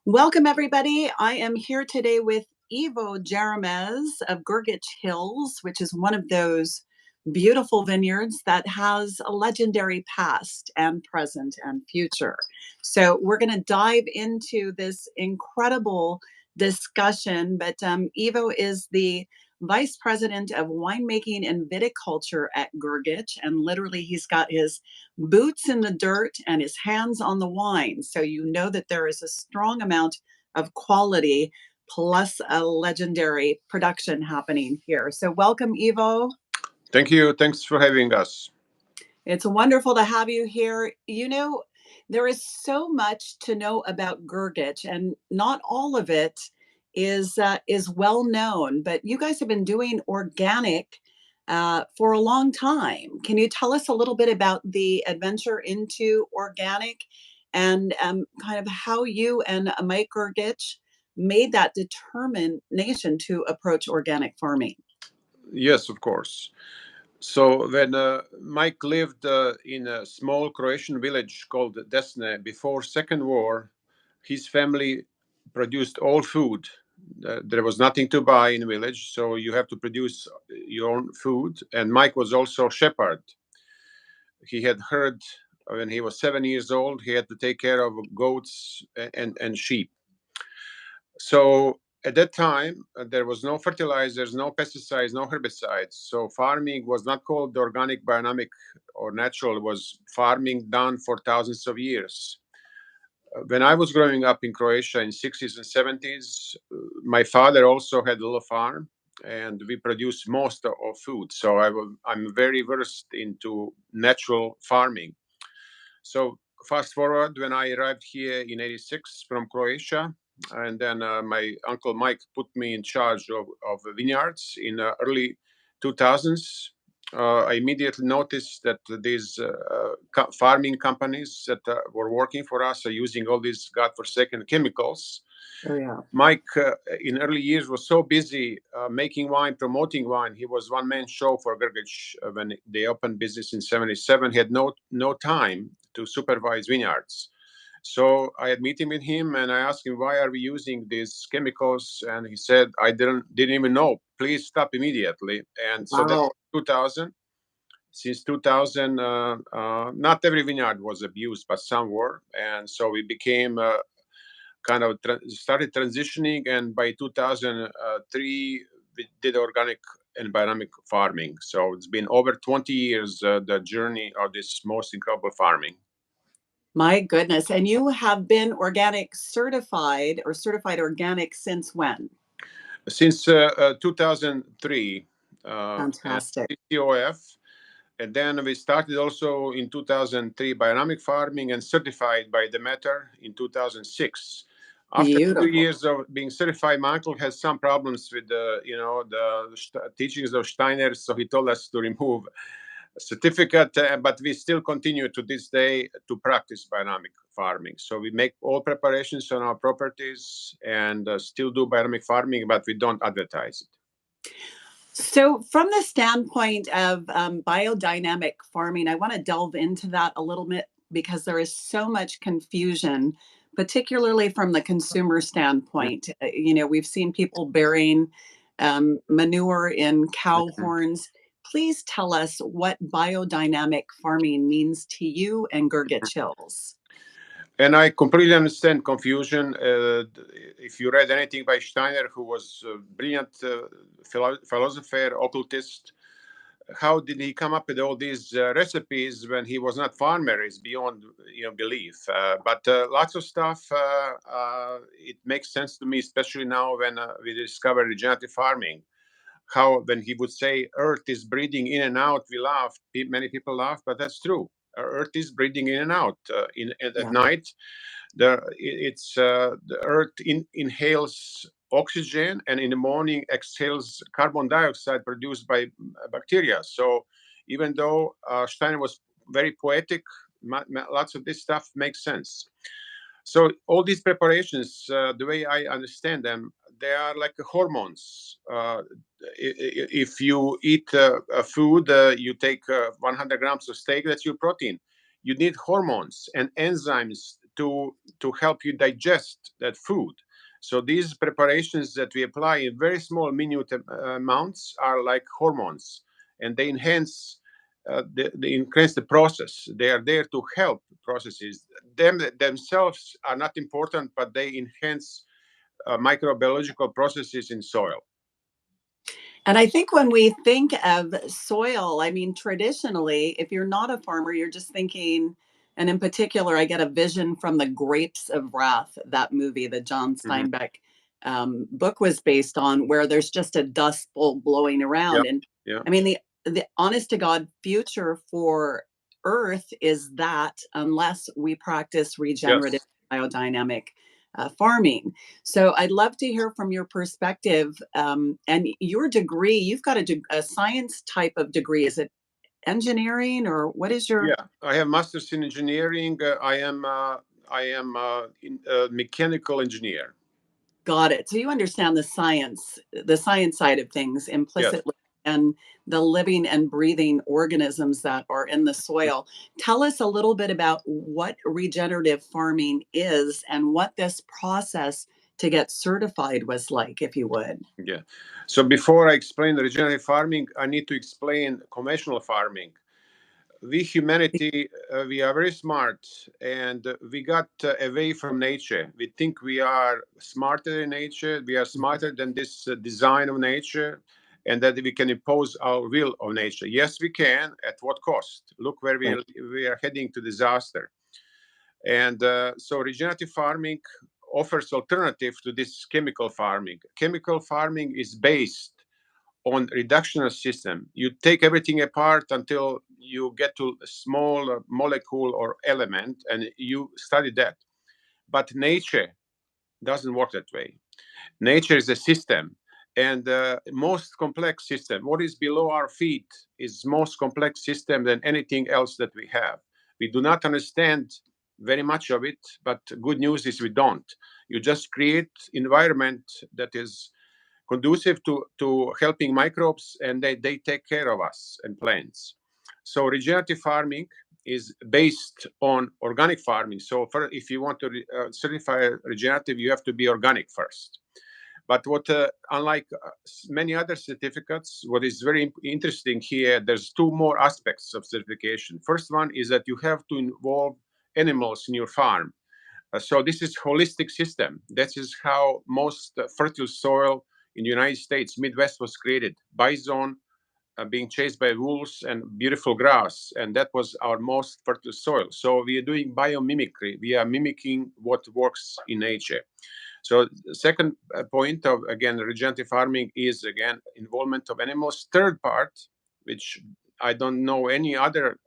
Welcome, everybody. I am here today with Ivo Jeramaz of Grgich Hills, which is one of those beautiful vineyards that has a legendary past and present and future. So we're going to dive into this incredible discussion, but Ivo is the Vice President of Winemaking and Viticulture at Grgich, and literally he's got his boots in the dirt and his hands on the wine. So you know that there is a strong amount of quality plus a legendary production happening here. So welcome, Ivo. Thank you. Thanks for having us. It's wonderful to have you here. You know, there is so much to know about Grgich, and not all of it is well known. But you guys have been doing organic for a long time. Can you tell us a little bit about the adventure into organic and kind of how you and Mike Grgich made that determination to approach organic farming? Yes, of course. So when Mike lived in a small Croatian village called Desne before Second War, his family produced all food. There was nothing to buy in the village, so you have to produce your own food. And Mike was also shepherd. He had herd when he was 7 years old. He had to take care of goats and sheep. So at that time, there was no fertilizers, no pesticides, no herbicides. So farming was not called organic, biodynamic, or natural. It was farming done for thousands of years. When I was growing up in Croatia in 60s and 70s, my father also had a little farm, and we produced most of food. So I'm very versed into natural farming. So fast forward, when I arrived here in '86 from Croatia, and then my uncle Mike put me in charge of vineyards in early 2000s. I immediately noticed that these farming companies that were working for us are using all these godforsaken chemicals. Oh, yeah. Mike, in early years, was so busy making wine, promoting wine. He was one-man show for Grgich when they opened business in '77. He had no time to supervise vineyards. So I had meeting with him, and I asked him, "Why are we using these chemicals?" And he said, "I didn't even know. Please stop immediately." And so that Wow. 2000. Since 2000, not every vineyard was abused, but some were, and so we became kind of started transitioning, and by 2003 we did organic and biodynamic farming. So it's been over 20 years, the journey of this most incredible farming. My goodness. And you have been organic certified or certified organic since when? Since 2003, and Fantastic. COF, and then we started also in 2003 biodynamic farming and certified by Demeter in 2006. After a few Beautiful. years of being certified, my uncle has some problems with teachings of Steiner, so he told us to remove certificate, but we still continue to this day to practice biodynamic farming. So we make all preparations on our properties and still do biodynamic farming, but we don't advertise it. So, from the standpoint of biodynamic farming, I want to delve into that a little bit because there is so much confusion, particularly from the consumer standpoint. We've seen people burying manure in cow Mhm. horns. Please tell us what biodynamic farming means to you and Grgich Hills. And I completely understand confusion. If you read anything by Steiner, who was a brilliant philosopher, occultist, how did he come up with all these recipes when he was not farmer? Is beyond belief. But lots of stuff. It makes sense to me, especially now when we discover regenerative farming. How when he would say Earth is breathing in and out, we laugh. Many people laugh, but that's true. Earth is breathing in and out at Yeah. night. The earth inhales oxygen, and in the morning exhales carbon dioxide produced by bacteria. So even though Steiner was very poetic, lots of this stuff makes sense. So all these preparations, the way I understand them, they are like hormones. If you eat a food, you take 100 grams of steak, that's your protein. You need hormones and enzymes to help you digest that food. So these preparations that we apply in very small, minute amounts are like hormones, and they enhance they increase the process. They are there to help processes. Themselves are not important, but they enhance microbiological processes in soil. And I think when we think of soil, I mean, traditionally, if you're not a farmer, you're just thinking, and in particular, I get a vision from The Grapes of Wrath, that movie, the John Mm-hmm. Steinbeck book was based on, where there's just a dust bowl blowing Yeah, around. And yeah, I mean, the honest to God future for Earth is that, unless we practice regenerative yes. biodynamic farming. So I'd love to hear from your perspective, and your degree. You've got a science type of degree. Is it engineering, or what is your? Yeah, I have master's in engineering. I am mechanical engineer. Got it. So you understand the science side of things Yes. implicitly, and the living and breathing organisms that are in the soil. Tell us a little bit about what regenerative farming is and what this process to get certified was like, if you would. Yeah. So before I explain regenerative farming, I need to explain conventional farming. We humanity, we are very smart, and we got away from nature. We think we are smarter than nature. We are smarter than this design of nature, and that we can impose our will on nature. Yes, we can. At what cost? Look where Right. we are heading to disaster. And so regenerative farming offers alternative to this chemical farming. Chemical farming is based on reductionist system. You take everything apart until you get to a small molecule or element, and you study that. But nature doesn't work that way. Nature is a system, and most complex system. What is below our feet is most complex system than anything else that we have. We do not understand very much of it, but good news is we don't. You just create environment that is conducive to helping microbes, and they take care of us and plants. So regenerative farming is based on organic farming. So if you want to certify regenerative, you have to be organic first. But unlike many other certificates, what is very interesting here, there's two more aspects of certification. First one is that you have to involve animals in your farm. So this is holistic system. That is how most fertile soil in the United States, Midwest, was created. Bison being chased by wolves and beautiful grass, and that was our most fertile soil. So we are doing biomimicry. We are mimicking what works in nature. So the second point of, again, regenerative farming is, again, involvement of animals. Third part, which I don't know any other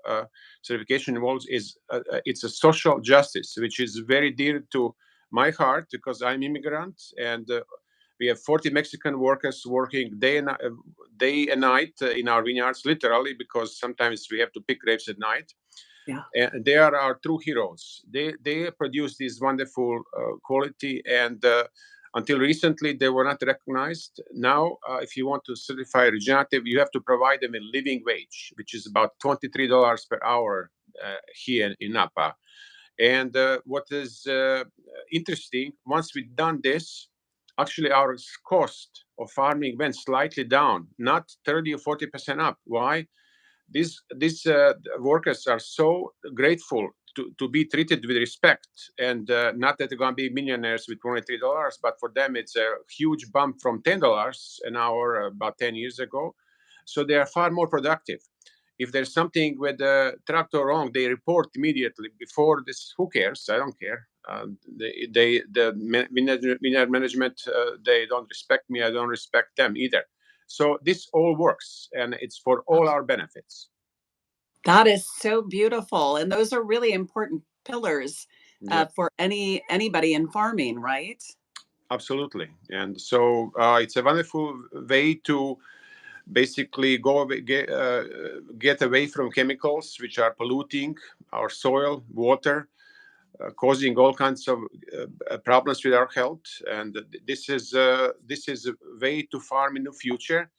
certification involves, is it's a social justice, which is very dear to my heart because I'm immigrant, and we have 40 Mexican workers working day and night in our vineyards, literally, because sometimes we have to pick grapes at night. Yeah. And they are our true heroes. They produce this wonderful quality, and until recently they were not recognized. Now, if you want to certify regenerative, you have to provide them a living wage, which is about $23 per hour here in Napa. And what is interesting, once we've done this, actually our cost of farming went slightly down, not 30 or 40% up. Why? These workers are so grateful to be treated with respect, and not that they're going to be millionaires with $23, but for them it's a huge bump from $10 an hour about 10 years ago. So they are far more productive. If there's something with the tractor wrong, they report immediately. Before this, who cares? I don't care. The vineyard management, they don't respect me. I don't respect them either. So this all works, and it's for all our benefits. That is so beautiful, and those are really important pillars Yeah, for anybody in farming, right? absolutely. And so it's a wonderful way to basically get away from chemicals which are polluting our soil, water, causing all kinds of problems with our health. And this is a way to farm in the future.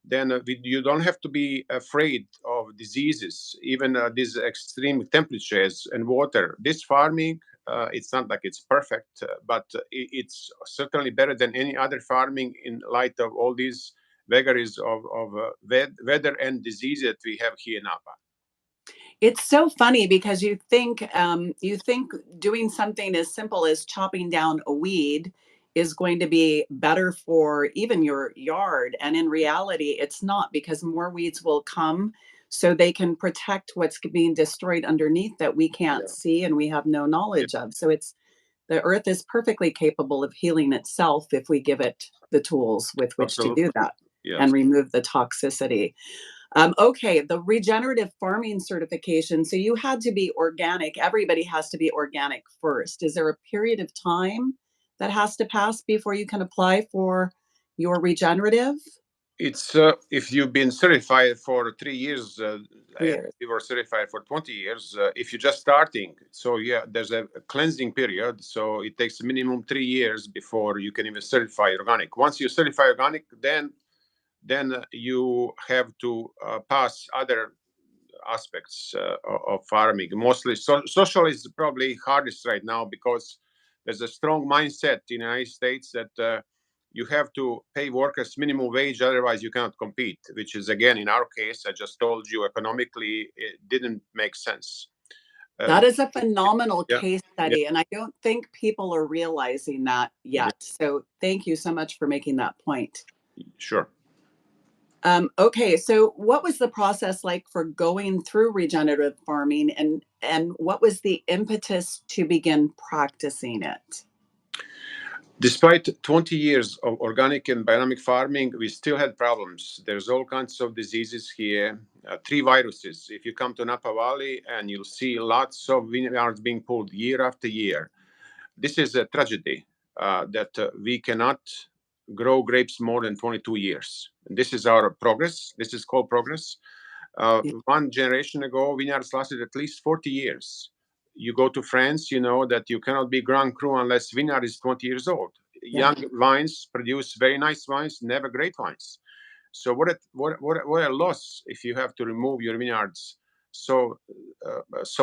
then you don't have to be afraid of diseases, even these extreme temperatures and water. This farming, it's not like it's perfect, but it's certainly better than any other farming in light of all these vagaries of weather and disease that we have here in Napa. It's so funny because you think doing something as simple as chopping down a weed is going to be better for even your yard, and in reality it's not, because more weeds will come so they can protect what's being destroyed underneath that we can't Yeah. see and we have no knowledge of. So it's the earth is perfectly capable of healing itself if we give it the tools with which to do Absolutely. that and Yes. remove the toxicity. Okay, the regenerative farming certification. So you had to be organic. Everybody has to be organic first. Is there a period of time that has to pass before you can apply for your regenerative? It's if you've been certified for 3 years, 3 and years. you were certified for 20 years, if you're just starting, so yeah, there's a cleansing period. So it takes minimum 3 years before you can even certify organic. Once you certify organic, then you have to pass other aspects of farming. Mostly social is probably hardest right now, because there's a strong mindset in the United States that you have to pay workers minimum wage, otherwise you cannot compete, which is, again, in our case, I just told you, economically it didn't make sense. Uh, That is a phenomenal yeah, case yeah, study, and I don't think people are realizing that yeah, yet. So thank you so much for making that point. sure. Okay, so what was the process like for going through regenerative farming, and what was the impetus to begin practicing it? Despite 20 years of organic and biodynamic farming, we still had problems. There's all kinds of diseases here, 3 viruses. If you come to Napa Valley, and you'll see lots of vineyards being pulled year after year. This is a tragedy, that we cannot grow grapes more than 22 years. This is our progress. This is called progress. One generation ago, vineyards lasted at least 40 years. You go to France, you know that you cannot be Grand Cru unless vineyard is 20 years old. Yeah. Young vines produce very nice wines, never great wines. So what a loss if you have to remove your vineyards so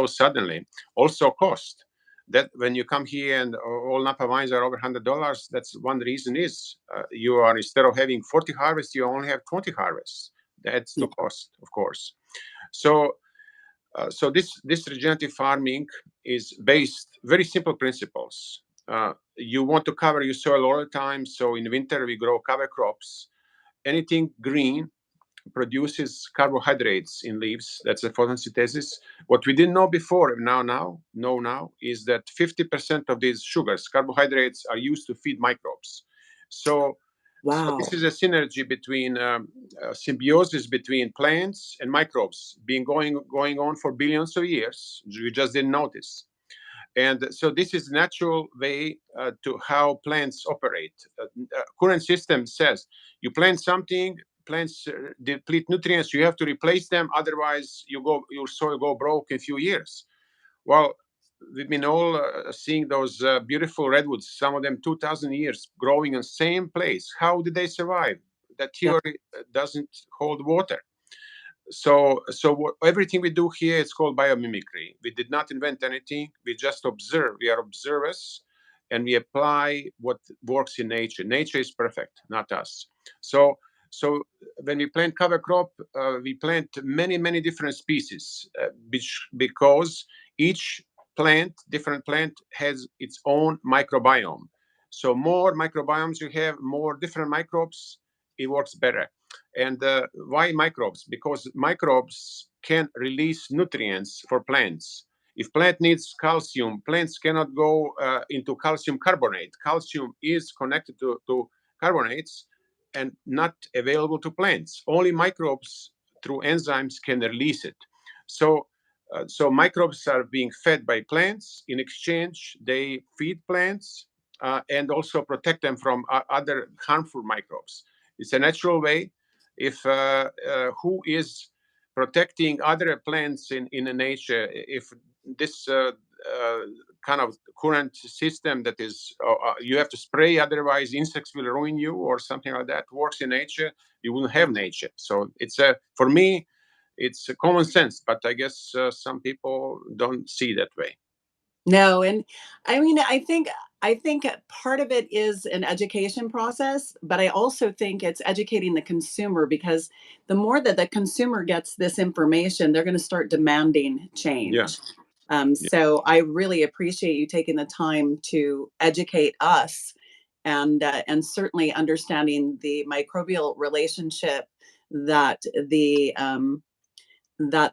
suddenly. Also cost. That when you come here and all Napa wines are over $100, that's one reason is you are, instead of having 40 harvests, you only have 20 harvests. That's Yeah. the cost, of course. So this regenerative farming is based very simple principles. You want to cover your soil all the time. So in winter we grow cover crops. Anything green produces carbohydrates in leaves. That's a photosynthesis. What we didn't know before, now is that 50% of these sugars, carbohydrates, are used to feed microbes. So this Wow. is a synergy between symbiosis between plants and microbes, being going on for billions of years. We just didn't notice. And so this is natural way to how plants operate. Current system says you plant something, plants deplete nutrients, you have to replace them, otherwise your soil go broke in a few years. Well, we've been all seeing those beautiful redwoods, some of them 2,000 years growing in the same place. How did they survive? That Yeah. theory doesn't hold water. So everything we do here, it's called biomimicry. We did not invent anything. We just observe. We are observers, and we apply what works in nature. Nature is perfect, not us. So when we plant cover crop, we plant many different species, because each different plant, has its own microbiome. So more microbiomes you have, more different microbes, it works better. And why microbes? Because microbes can release nutrients for plants. If plant needs calcium, plants cannot go into calcium carbonate. Calcium is connected to carbonates and not available to plants. Only microbes through enzymes can release it. So microbes are being fed by plants. In exchange, they feed plants and also protect them from other harmful microbes. It's a natural way. If who is protecting other plants in nature, if this kind of current system that is you have to spray, otherwise insects will ruin you or something like that. Works in nature, you wouldn't have nature. So it's for me, it's common sense, but I guess some people don't see that way. No, and I mean, I think part of it is an education process, but I also think it's educating the consumer, because the more that the consumer gets this information, they're going to start demanding Yeah. change. Yeah. So I really appreciate you taking the time to educate us, and certainly understanding the microbial relationship that the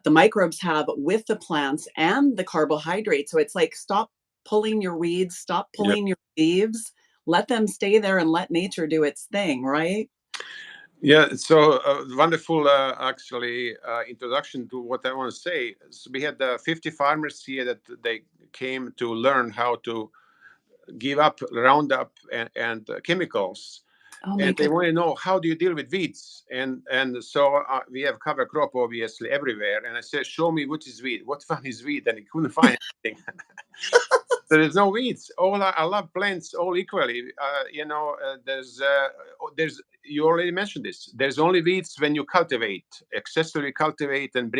microbes have with the plants and the carbohydrates. So it's like, stop pulling your weeds, stop Yeah. pulling your leaves, let them stay there and let nature do its thing, right? Yeah, so wonderful, actually, introduction to what I want to say. So we had 50 farmers here that they came to learn how to give up Roundup and chemicals, Oh my and they goodness. want to know, how do you deal with weeds? And so we have cover crop obviously everywhere, and I said, show me what is weed. What one is weed? And he couldn't find anything. There is no weeds. I love plants all equally. There's you already mentioned this. There's only weeds when you cultivate, excessively cultivate, and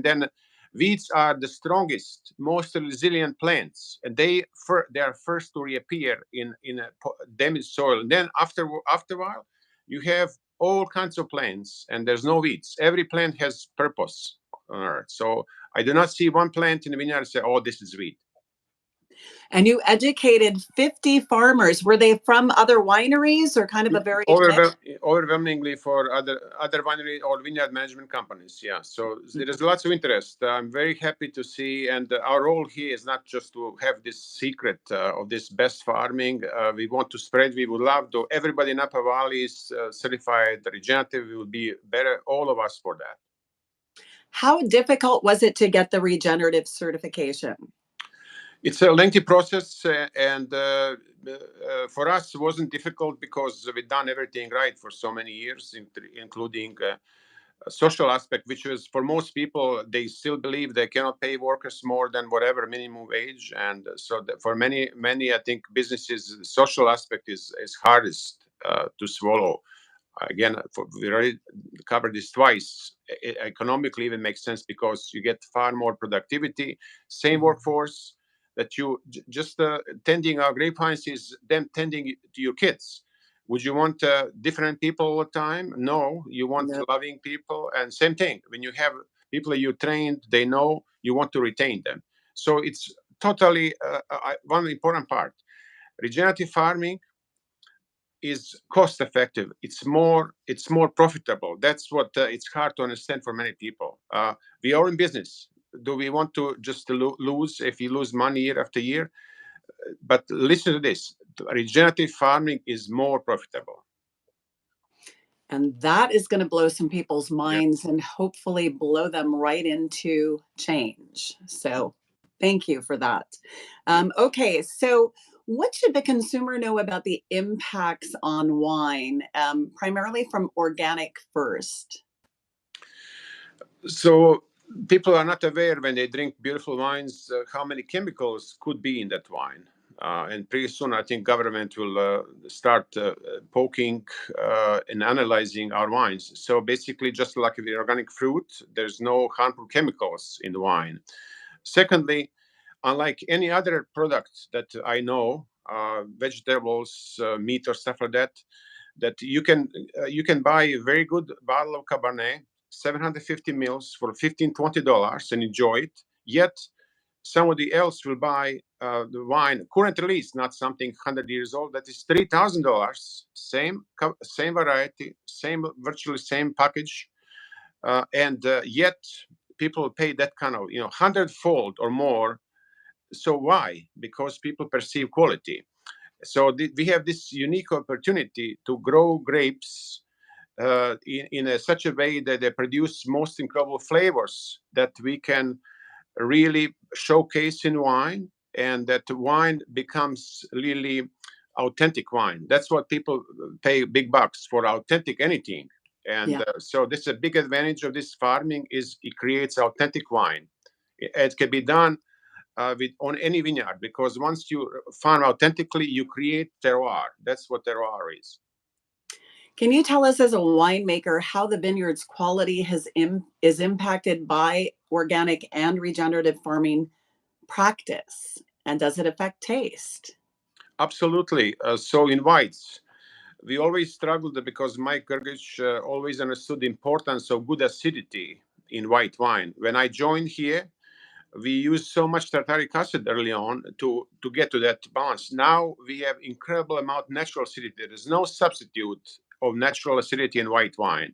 then weeds are the strongest, most resilient plants, and they are first to reappear in a damaged soil. And then after a while, you have all kinds of plants, and there's no weeds. Every plant has purpose on earth. So I do not see one plant in the vineyard and say, "Oh, this is weed." And you educated 50 farmers. Were they from other wineries, or kind of a very mixed? Overwhelmingly for other winery or vineyard management companies. Yeah, so there is lots of interest. I'm very happy to see, and our role here is not just to have this secret of this best farming. We want to spread. We would love to. Everybody in Napa Valley is certified regenerative. We will be better, all of us, for that. How difficult was it to get the regenerative certification? It's a lengthy process, and for us, it wasn't difficult because we've done everything right for so many years, including social aspect, which was, for most people, they still believe they cannot pay workers more than whatever minimum wage, and so for many, I think businesses, the social aspect is hardest to swallow. Again, we already covered this twice. Economically, even makes sense because you get far more productivity, same workforce. That you just tending our grapevines is them tending to your kids. Would you want different people all the time? No, you want No. loving people. And same thing, when you have people you trained, they know, you want to retain them. So it's totally one important part. Regenerative farming is cost effective. It's more profitable. That's what it's hard to understand for many people. We are in business. Do we want to just lose, if you lose money year after year? But listen to this: regenerative farming is more profitable. And that is going to blow some people's Yeah. minds and hopefully blow them right into change. So thank you for that. Okay, so what should the consumer know about the impacts on wine, primarily from organic first? So people are not aware when they drink beautiful wines how many chemicals could be in that wine. And pretty soon, I think government will start poking and analyzing our wines. So basically, just like with organic fruit, there's no harmful chemicals in the wine. Secondly, unlike any other product that I know, vegetables, meat, or stuff like that, that you can buy a very good bottle of Cabernet, 750 mils for $15-20 and enjoy it. Yet somebody else will buy the wine current release, not something 100 years old, that is $3,000. Same variety, virtually same package, and yet people pay that kind of 100-fold or more. So why? Because people perceive quality. So we have this unique opportunity to grow grapes in such a way that they produce most incredible flavors that we can really showcase in wine, and that wine becomes really authentic wine. That's what people pay big bucks for, authentic anything. And Yeah. so this is a big advantage of this farming, is it creates authentic wine. It can be done on any vineyard, because once you farm authentically, you create terroir. That's what terroir is. Can you tell us, as a winemaker, how the vineyard's quality is impacted by organic and regenerative farming practice? And does it affect taste? Absolutely. So in whites, we always struggled because Mike Grgich always understood the importance of good acidity in white wine. When I joined here, we used so much tartaric acid early on to get to that balance. Now we have incredible amount of natural acidity. There is no substitute of natural acidity in white wine.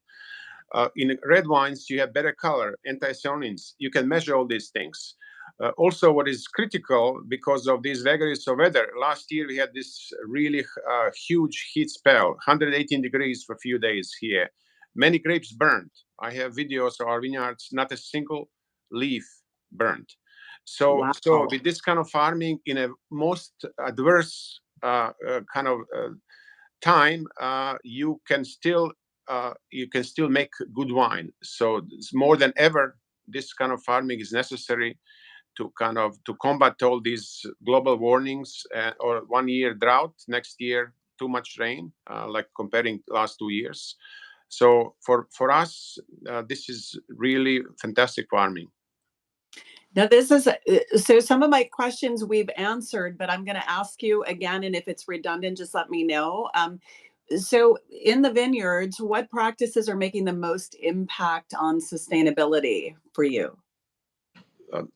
In red wines, you have better color, anthocyanins. You can measure all these things. Also, what is critical because of these vagaries of weather, last year we had this really huge heat spell, 118 degrees for a few days here. Many grapes burned. I have videos of our vineyards, not a single leaf burned. So Wow. with this kind of farming in a most adverse kind of time, you can still make good wine. So it's more than ever, this kind of farming is necessary to combat all these global warnings, or 1 year drought, next year too much rain, like comparing last 2 years. So for us, this is really fantastic farming. Now, this is so some of my questions we've answered, but I'm going to ask you again, and if it's redundant, just let me know. So, in the vineyards, what practices are making the most impact on sustainability for you?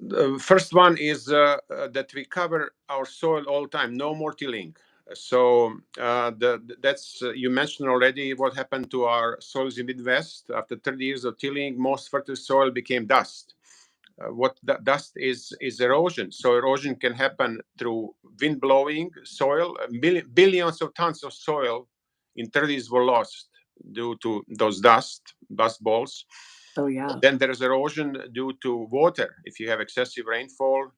The first one is that we cover our soil all the time, no more tilling. So that's you mentioned already what happened to our soils in Midwest after 30 years of tilling. Most fertile soil became dust. What dust is erosion. So erosion can happen through wind blowing soil. Billions of tons of soil in 30s were lost due to those dust balls. Oh, yeah. Then there is erosion due to water if you have excessive rainfall.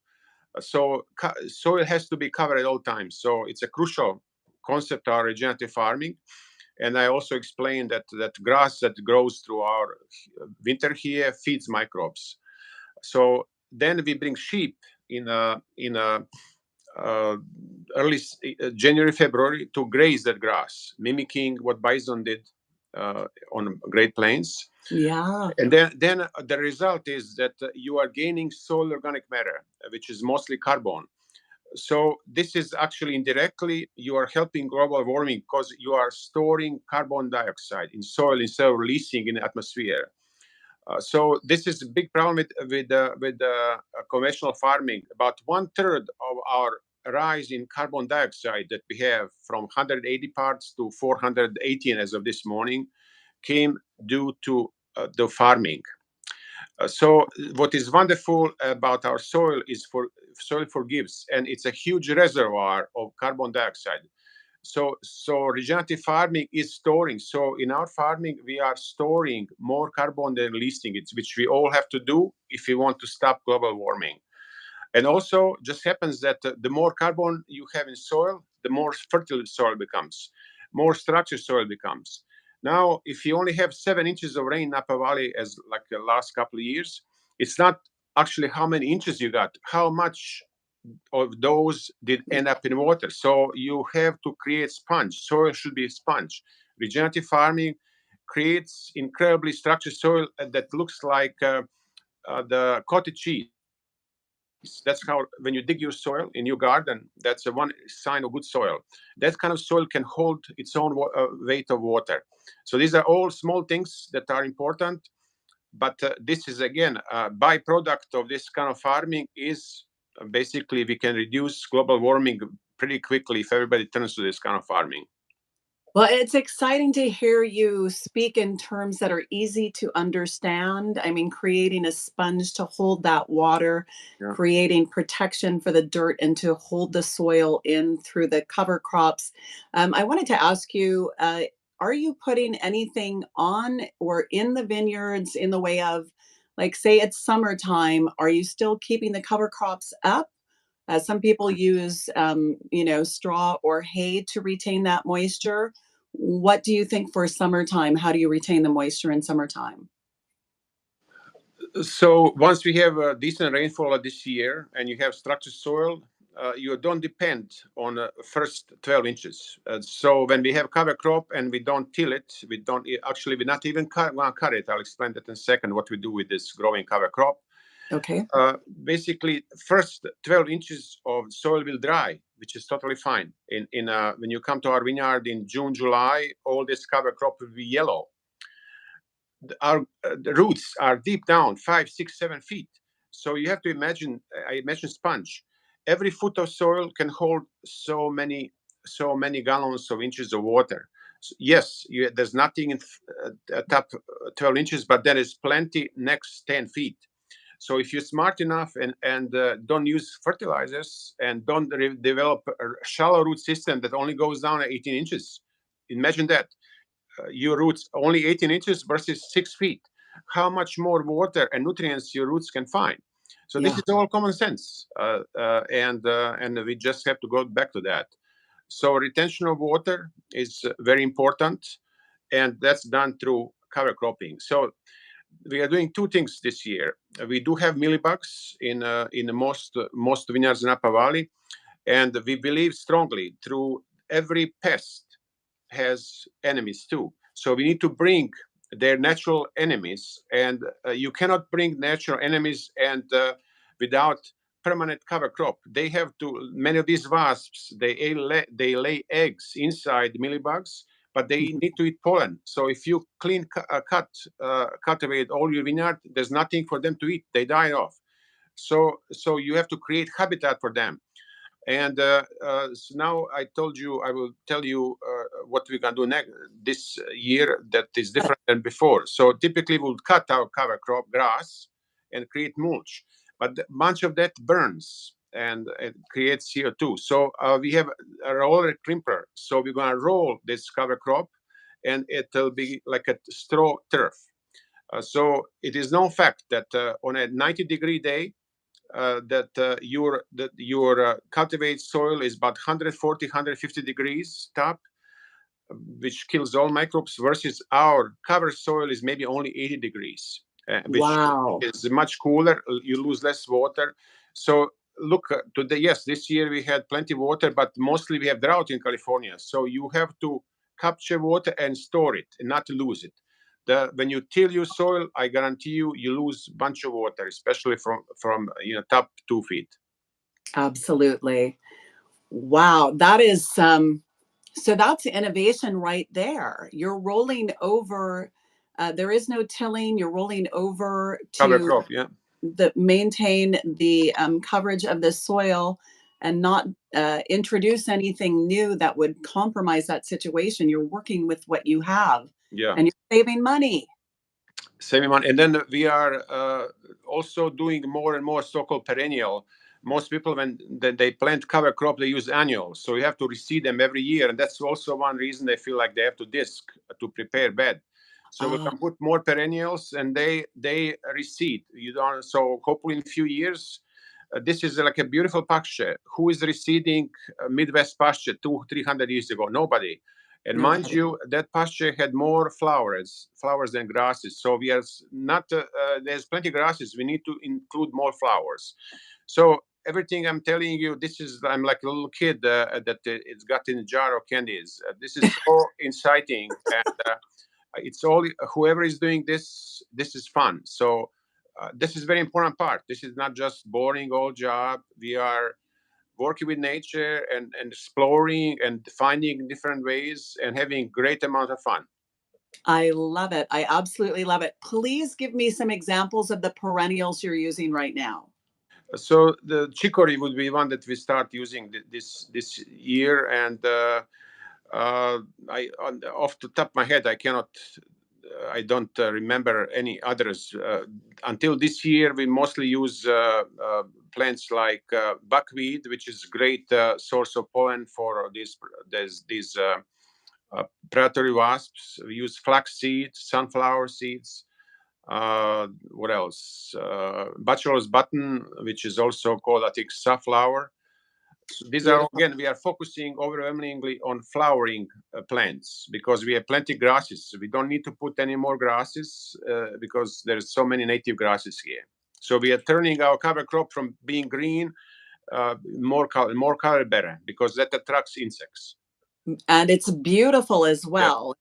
So soil has to be covered at all times. So it's a crucial concept of regenerative farming. And I also explained that grass that grows through our winter here feeds microbes. So then we bring sheep in early January, February to graze that grass, mimicking what bison did on Great Plains. Yeah. And then the result is that you are gaining soil organic matter, which is mostly carbon. So this is actually indirectly, you are helping global warming because you are storing carbon dioxide in soil instead of releasing in the atmosphere. So this is a big problem with conventional farming. About 1/3 of our rise in carbon dioxide that we have from 180 parts to 418 as of this morning came due to the farming. So what is wonderful about our soil is soil forgives, and it's a huge reservoir of carbon dioxide. So regenerative farming is storing. So in our farming, we are storing more carbon than releasing it, which we all have to do if we want to stop global warming. And also, just happens that the more carbon you have in soil, the more fertile soil becomes, more structured soil becomes. Now, if you only have 7 inches of rain in Napa Valley, as like the last couple of years, it's not actually how many inches you got, how much of those did end up in water. So you have to create sponge. Soil should be a sponge. Regenerative farming creates incredibly structured soil that looks like the cottage cheese. That's how, when you dig your soil in your garden, that's a one sign of good soil. That kind of soil can hold its own weight of water. So these are all small things that are important. But this is, again, a byproduct of this kind of farming is basically we can reduce global warming pretty quickly if everybody turns to this kind of farming. Well, it's exciting to hear you speak in terms that are easy to understand. I mean, creating a sponge to hold that water, Yeah. creating protection for the dirt, and to hold the soil in through the cover crops. I wanted to ask you, are you putting anything on or in the vineyards in the way of, like, say it's summertime, are you still keeping the cover crops up? Some people use, straw or hay to retain that moisture. What do you think for summertime? How do you retain the moisture in summertime? So once we have a decent rainfall this year and you have structured soil, you don't depend on first 12 inches. So when we have cover crop and we don't till it, we don't actually, we're not even cut it. I'll explain that in a second, what we do with this growing cover crop. Okay. Basically, first 12 inches of soil will dry, which is totally fine. When you come to our vineyard in June, July, all this cover crop will be yellow. The roots are deep down, 5, 6, 7 feet. So you have to imagine, I mentioned sponge. Every foot of soil can hold so many gallons of inches of water. So yes, there's nothing in top 12 inches, but there is plenty next 10 feet. So if you're smart enough and don't use fertilizers and don't develop a shallow root system that only goes down at 18 inches, imagine that. Your roots only 18 inches versus 6 feet. How much more water and nutrients your roots can find? So this is all common sense, and we just have to go back to that. So retention of water is very important, and that's done through cover cropping. So we are doing two things this year. We do have mealybugs in most vineyards in Napa Valley, and we believe strongly through every pest has enemies too. So we need to bring their natural enemies, and you cannot bring natural enemies and without permanent cover crop. They have to. Many of these wasps they lay eggs inside mealybugs, but they need to eat pollen. So if you cultivate all your vineyard, there's nothing for them to eat. They die off. So you have to create habitat for them. And so now I told you, I will tell you what we're going to do next this year that is different than before. So typically we'll cut our cover crop grass and create mulch, but much of that burns and it creates CO2. So we have a roller crimper. So we're going to roll this cover crop and it'll be like a straw turf. So it is known fact that on a 90-degree day, that your cultivated soil is about 140, 150 degrees top, which kills all microbes, versus our cover soil is maybe only 80 degrees, which is much cooler. You lose less water. So look, today, yes, this year we had plenty of water, but mostly we have drought in California. So you have to capture water and store it and not lose it. When you till your soil, I guarantee you lose a bunch of water, especially from top 2 feet. Absolutely. Wow, that is so that's innovation right there. You're rolling over. There is no tilling. You're rolling over Cover to crop, yeah. maintain the coverage of the soil and not introduce anything new that would compromise that situation. You're working with what you have, Yeah. and you're saving money. Saving money. And then we are also doing more and more so-called perennial. Most people, when they plant cover crop, they use annual. So you have to reseed them every year. And that's also one reason they feel like they have to disc to prepare bed. So we can put more perennials and they reseed. You don't. So hopefully in a few years, this is like a beautiful pasture. Who is reseeding Midwest pasture 200-300 years ago? Nobody. And mind you, that pasture had more flowers than grasses. So we are not. There's plenty of grasses. We need to include more flowers. So everything I'm telling you, this is. I'm like a little kid that it's got in a jar of candies. This is so inciting, and it's all. Whoever is doing this, this is fun. So this is very important part. This is not just boring old job. We are working with nature and exploring and finding different ways and having great amount of fun. I love it. I absolutely love it. Please give me some examples of the perennials you're using right now. So the chicory would be one that we start using this year, and off the top of my head, I don't remember any others. Until this year, we mostly use plants like buckwheat, which is a great source of pollen for these predatory wasps. We use flax seeds, sunflower seeds. What else? Bachelor's button, which is also called, I think, safflower. These are, Beautiful. again, we are focusing overwhelmingly on flowering plants because we have plenty grasses. We don't need to put any more grasses because there's so many native grasses here. So we are turning our cover crop from being green, more color better, because that attracts insects. And it's beautiful as Yeah. well.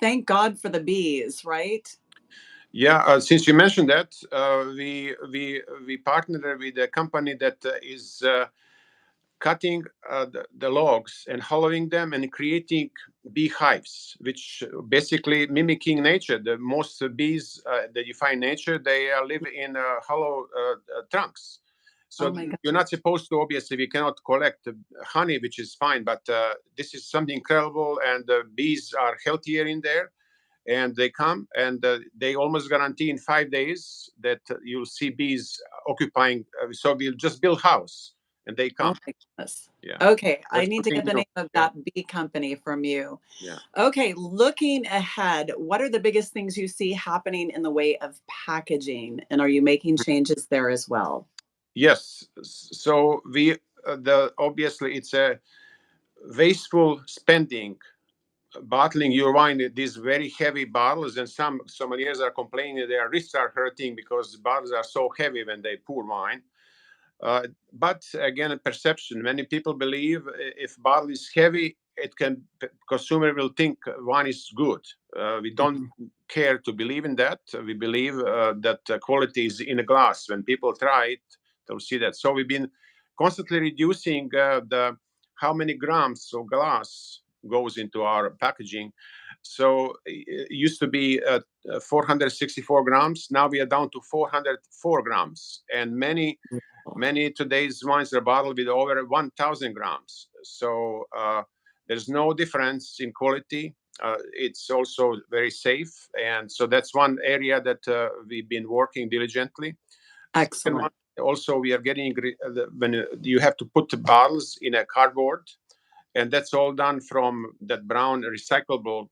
Thank God for the bees, right? Yeah, since you mentioned that, we partnered with a company that is cutting the logs and hollowing them and creating beehives, which basically mimicking nature. The most bees that you find in nature, they live in hollow trunks. Oh So my God. you're not supposed to, obviously, we cannot collect honey, which is fine, but this is something incredible, and the bees are healthier in there. And they come, and they almost guarantee in 5 days that you'll see bees occupying. So we'll just build house, and they Oh come. my goodness. Yeah, Okay, I that's need to something get the new. name of Yeah, that bee company from you. yeah. Okay, looking ahead, what are the biggest things you see happening in the way of packaging? And are you making changes there as well? Yes. So we the obviously it's a wasteful spending bottling your wine in these very heavy bottles, and some sommeliers are complaining their wrists are hurting because the bottles are so heavy when they pour wine. But again, a perception. Many people believe if bottle is heavy, it can consumer will think wine is good. We don't Mhm. care to believe in that. We believe that quality is in a glass. When people try it, they'll see that. So we've been constantly reducing the how many grams of glass goes into our packaging. So it used to be 464 grams. Now we are down to 404 grams, and many today's wines are bottled with over 1,000 grams. So there's no difference in quality. It's also very safe. And so that's one area that we've been working diligently. Second one, Excellent. also, we are getting, when you have to put the bottles in a cardboard, and that's all done from that brown recyclable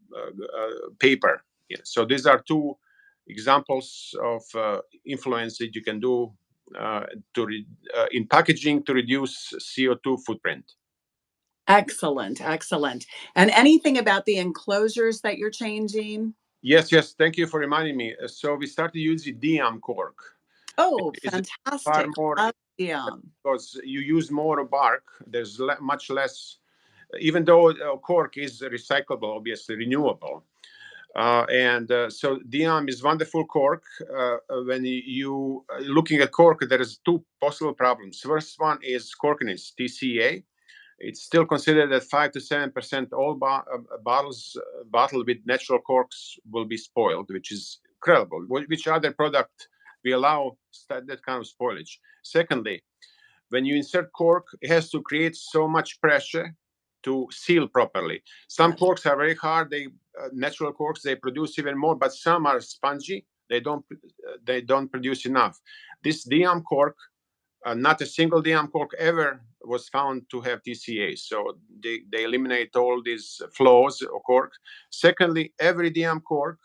paper. Yeah. So these are two examples of influence that you can do uh, in packaging to reduce CO2 footprint. Excellent. Excellent. And anything about the enclosures that you're changing? Yes, yes. Thank you for reminding me. So we started using Diam cork. Oh, Is far fantastic. more Love Diam. because you use more bark. There's much less, even though cork is recyclable, obviously renewable. And so Diam is wonderful cork. When you looking at cork, there is two possible problems. First one is corkiness, TCA. It's still considered that 5 to 7% all bottles bottled with natural corks will be spoiled, which is incredible. Which other product we allow that kind of spoilage? Secondly, when you insert cork, it has to create so much pressure to seal properly. Some Yes. corks are very hard. They natural corks they produce even more, but some are spongy. They don't produce enough. This Diam cork, not a single Diam cork ever was found to have TCA. So they eliminate all these flaws of cork. Secondly, every Diam cork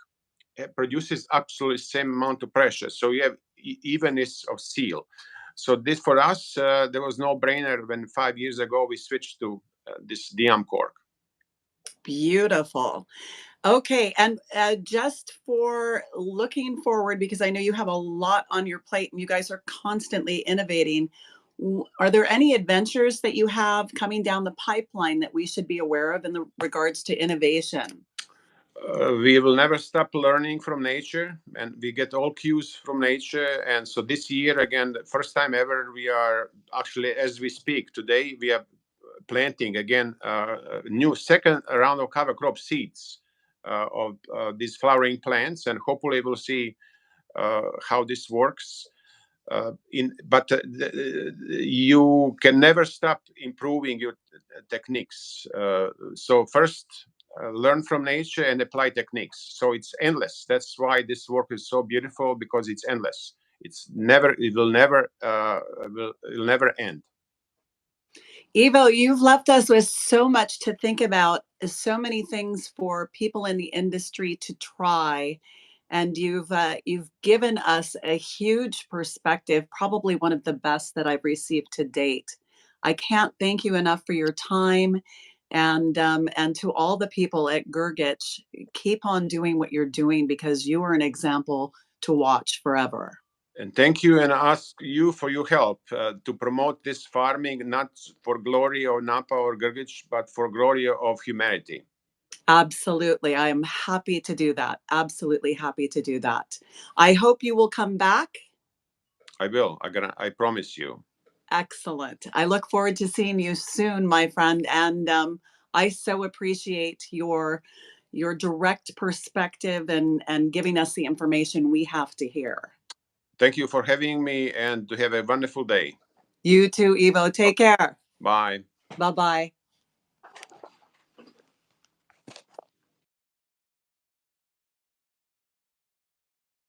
produces absolutely same amount of pressure. So you have evenness of seal. So this for us, there was no brainer when 5 years ago we switched to this Diam cork. Beautiful. Okay, and just for looking forward, because I know you have a lot on your plate and you guys are constantly innovating, are there any adventures that you have coming down the pipeline that we should be aware of in the regards to innovation? We will never stop learning from nature, and we get all cues from nature. And so this year, again, the first time ever, we are actually, as we speak today, we are planting again a new second round of cover crop seeds of these flowering plants, and hopefully we'll see how this works. You can never stop improving your techniques. So first, learn from nature and apply techniques. So it's endless. That's why this work is so beautiful, because it's endless. It will never, it'll never end. Ivo, you've left us with so much to think about, so many things for people in the industry to try, and you've given us a huge perspective, probably one of the best that I've received to date. I can't thank you enough for your time. And to all the people at Grgich, keep on doing what you're doing because you are an example to watch forever. And thank you, and ask you for your help to promote this farming, not for glory of Napa or Grgich, but for glory of humanity. Absolutely. I am happy to do that. Absolutely happy to do that. I hope you will come back. I will. I promise you. Excellent. I look forward to seeing you soon, my friend. And I so appreciate your direct perspective and giving us the information we have to hear. Thank you for having me, and to have a wonderful day. You too, Ivo. Take care. Bye. Bye-bye.